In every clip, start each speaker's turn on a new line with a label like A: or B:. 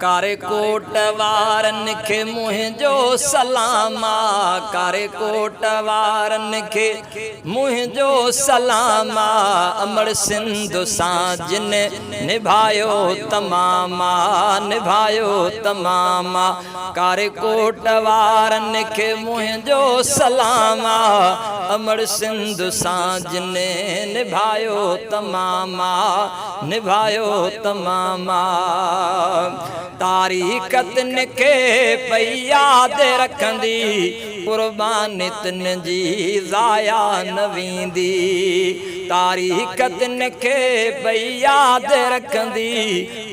A: कारे कोट वारन खे मुंहिंजो सलामा, कारे कोट वारन खे मुंहिंजो सलामा। अमर सिंध सां जिन निभायो तमामा, निभायो तमामा। कारे कोट वारन खे मुंहिंजो सलामा, अमर सिंध सां जिन निभायो तमामा, निभायो तमामा। तारीख़त के पई याद रखंदी, कुर्बानी तिन जी ज़ाया न वेंदी। तारीख़त के पई याद रखंदी,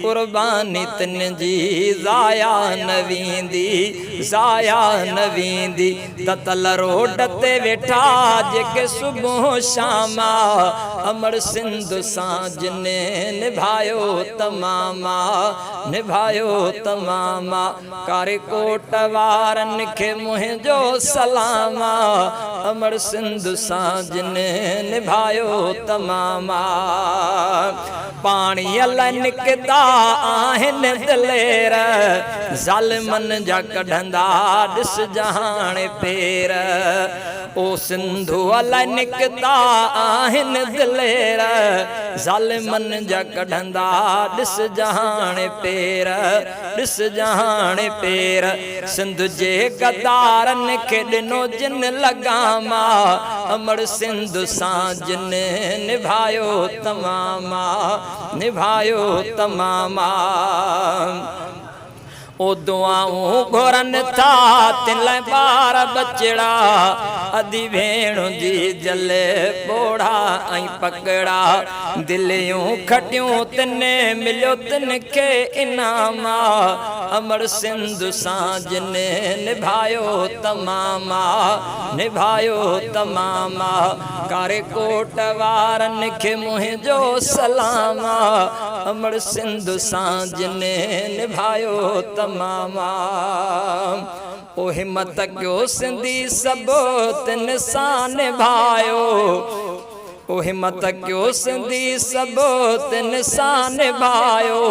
A: कुर्बानी तिन जी ज़ाया न वेंदी, ज़ाया न वेंदी। ततल रोड ते वेठा जेके सुबुह शामा, अमर सिंध सां जिन निभायो तमामा, निभायो तमामा। कारे कोट वारन खे मुंहिंजो सलामा, अमर सिंध सां जिन निभायो तमामा। पाणी अल निकदा आहिनि दिलेर, ज़ालिमन जा कढंदा ॾिस जहाणे पेर। ओ सिंधु अल निकदा आहिनि दिलेर, ज़ालिमन जा कढंदा ॾिस जहाणे पेर, ॾिस जहाणे पेर। सिंध जे गदारन खे ॾिनो जिन लगामा, अमर सिंध सां जिन निभायो तमामा, निभायो तमामा। ओ दुआऊं घुरन था तिन लाइ ॿार बचड़ा, अदी भेणु जी जले पोड़ा ऐं पकड़ा। दिलियूं खटियूं तिने मिलियो तिन खे इनामा, अमर सिंध सां जिन निभायो तमामा, निभायो तमामा। कारे कोट वारन खे मुंहिंजो सलामा, अमर सिंध सां जिन निभायो तमामा। ओ हिम्मत कयो सिंधी सभु तिन सां निभायो, ओ हिम्मत कयो सिंधी सभु तिन सां निभायो।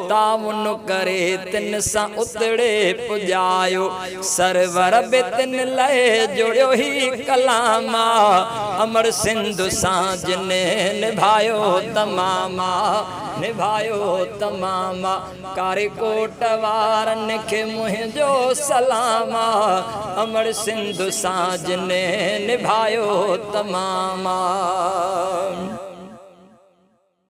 A: तामुन करे तिन सां उतड़े पुॼायो, सरवर बि तिन लाइ जोड़ियो ही कलामा, अमर सिंध सां जिन निभायो तमामा, निभायो तमामा। कारे कोट वारन खे मुंहिंजो सलामा, अमर सिंध सां जिन निभायो तमामा।